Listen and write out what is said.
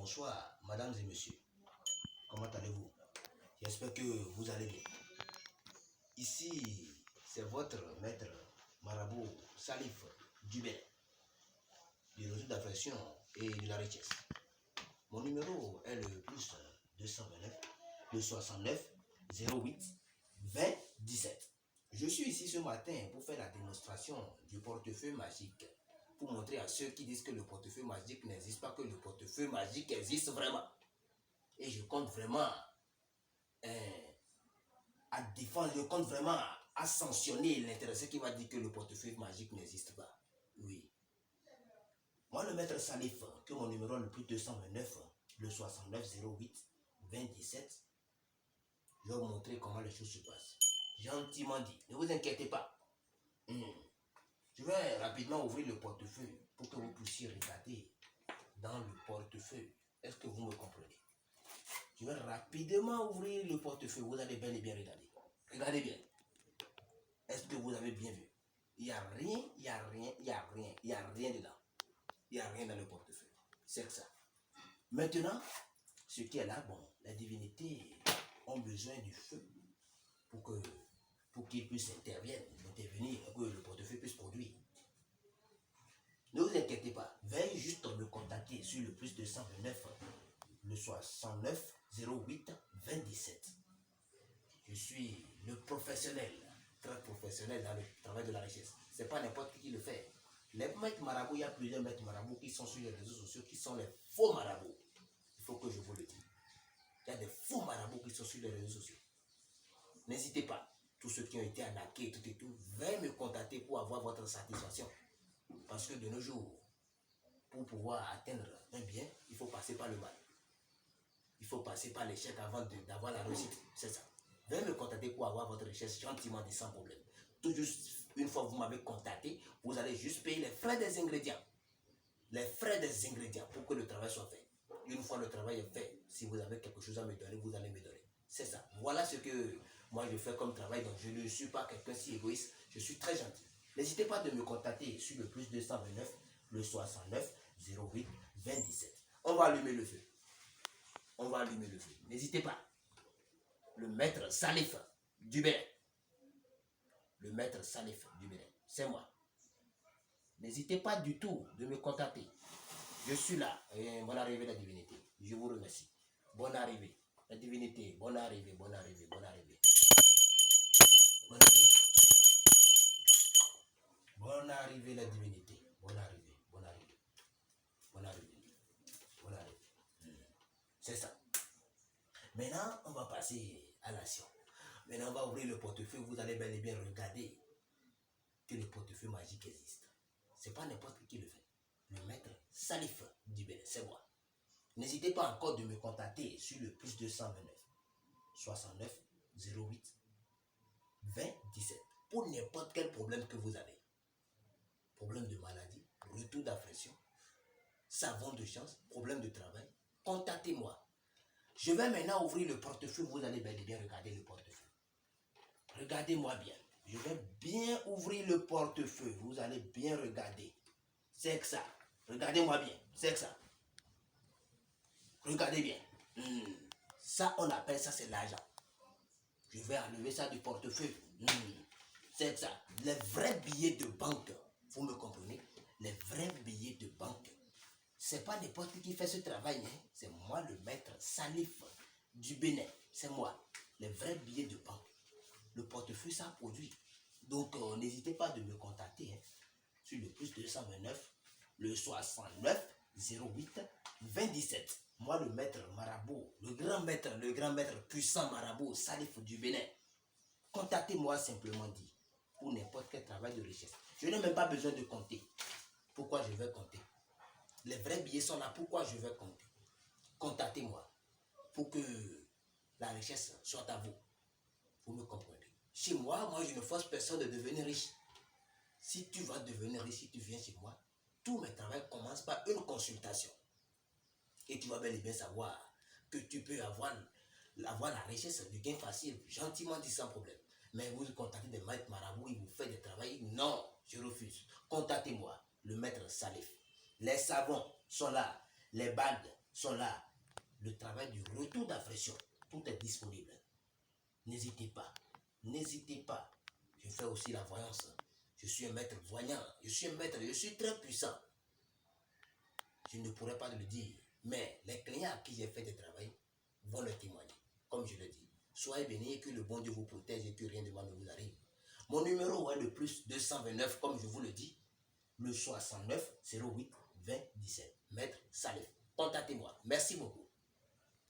Bonsoir, mesdames et messieurs. Comment allez-vous? J'espère que vous allez bien. Ici, c'est votre maître marabout Salif Dubé, du réseau d'affection et de la richesse. Mon numéro est le plus 229, le 69 08 20 17. Je suis ici ce matin pour faire la démonstration du portefeuille magique. Pour montrer à ceux qui disent que le portefeuille magique n'existe pas, que le portefeuille magique existe vraiment. Et je compte vraiment à défendre, je compte vraiment à sanctionner l'intéressé qui va dire que le portefeuille magique n'existe pas. Oui. Moi, le maître Salif, que mon numéro est le plus 229, le 69 08 20 17, je vais vous montrer comment les choses se passent. Gentiment dit, ne vous inquiétez pas. Je vais rapidement ouvrir le portefeuille pour que vous puissiez regarder dans le portefeuille. Est-ce que vous me comprenez? Je vais rapidement ouvrir le portefeuille. Vous allez bel et bien regarder. Regardez bien. Est-ce que vous avez bien vu? Il n'y a rien, il n'y a rien, il n'y a rien, il n'y a rien dedans. Il n'y a rien dans le portefeuille. C'est que ça. Maintenant, ce qui est là, bon, les divinités ont besoin du feu pour qu'ils puissent intervenir, que le portefeuille puisse produire. Ne vous inquiétez pas, veuillez juste me contacter sur le plus 229, le 69 08 20 17. Je suis le professionnel, très professionnel dans le travail de la richesse. Ce n'est pas n'importe qui le fait. Les maîtres marabouts, il y a plusieurs maîtres marabouts qui sont sur les réseaux sociaux, qui sont les faux marabouts. Il faut que je vous le dise. Il y a des faux marabouts qui sont sur les réseaux sociaux. N'hésitez pas, tous ceux qui ont été arnaqués, tout et tout, veuillez me contacter pour avoir votre satisfaction. Parce que de nos jours, pour pouvoir atteindre un bien, il faut passer par le mal. Il faut passer par l'échec avant d'avoir la réussite. C'est ça. Veuillez me contacter pour avoir votre richesse gentiment dit sans problème. Tout juste, une fois que vous m'avez contacté, vous allez juste payer les frais des ingrédients. Les frais des ingrédients pour que le travail soit fait. Une fois le travail est fait, si vous avez quelque chose à me donner, vous allez me donner. C'est ça. Voilà ce que moi je fais comme travail. Donc je ne suis pas quelqu'un si égoïste. Je suis très gentil. N'hésitez pas de me contacter sur le plus 229, le 69 08 20 17. On va allumer le feu. On va allumer le feu. N'hésitez pas. Le maître Salif du Bénin. Le maître Salif du Bénin. C'est moi. N'hésitez pas du tout de me contacter. Je suis là. Et bonne arrivée la divinité. Je vous remercie. Bonne arrivée. La divinité. Bonne arrivée, bonne arrivée, bonne arrivée. Bonne arrivée. Bonne arrivée la divinité. Bonne arrivée, bonne arrivée. Bonne arrivée. Bonne arrivée. C'est ça. Maintenant, on va passer à l'action. Maintenant, on va ouvrir le portefeuille. Vous allez bel et bien regarder que le portefeuille magique existe. Ce n'est pas n'importe qui le fait. Le maître Salif du Bénin, c'est moi. N'hésitez pas encore de me contacter sur le plus 229 69 08 20 17 pour n'importe quel problème que vous avez. Problème de maladie, retour d'affection, savon de chance, problème de travail. Contactez-moi. Je vais maintenant ouvrir le portefeuille. Vous allez bel et bien regarder le portefeuille. Regardez-moi bien. Je vais bien ouvrir le portefeuille. Vous allez bien regarder. C'est que ça. Regardez-moi bien. C'est que ça. Regardez bien. Ça, on appelle ça, c'est l'argent. Je vais enlever ça du portefeuille. C'est ça. Les vrais billets de banque. Vous me comprenez? Les vrais billets de banque. C'est pas n'importe qui fait ce travail. Hein? C'est moi, le maître Salif du Bénin. C'est moi. Les vrais billets de banque. Le portefeuille, ça produit. Donc, n'hésitez pas de me contacter hein, sur le plus 229, le 69 08 20 17. Moi, le maître marabout, le grand maître puissant marabout, Salif du Bénin. Contactez-moi simplement dit pour n'importe quel travail de richesse. Je n'ai même pas besoin de compter. Pourquoi je vais compter? Les vrais billets sont là. Pourquoi je vais compter? Contactez-moi pour que la richesse soit à vous. Vous me comprenez? Chez moi, je ne force personne de devenir riche. Si tu vas devenir riche, si tu viens chez moi, tous mes travaux commencent par une consultation. Et tu vas bel et bien savoir que tu peux avoir la richesse, du gain facile, gentiment dit sans problème. Mais vous contactez des maîtres marabouts, ils vous font des travaux. Non, je refuse. Contactez-moi, le maître Salif. Les savons sont là, les bagues, sont là. Le travail du retour d'impression, tout est disponible. N'hésitez pas. N'hésitez pas. Je fais aussi la voyance. Je suis un maître voyant. Je suis un maître, je suis très puissant. Je ne pourrais pas le dire. Mais les clients à qui j'ai fait des travail vont le témoigner. Comme je le dis. Soyez bénis et que le bon Dieu vous protège et que rien de mal ne vous arrive. Mon numéro est le plus 229, comme je vous le dis. Le 69 08 20 17. Maître Salif. Contactez-moi. Merci beaucoup.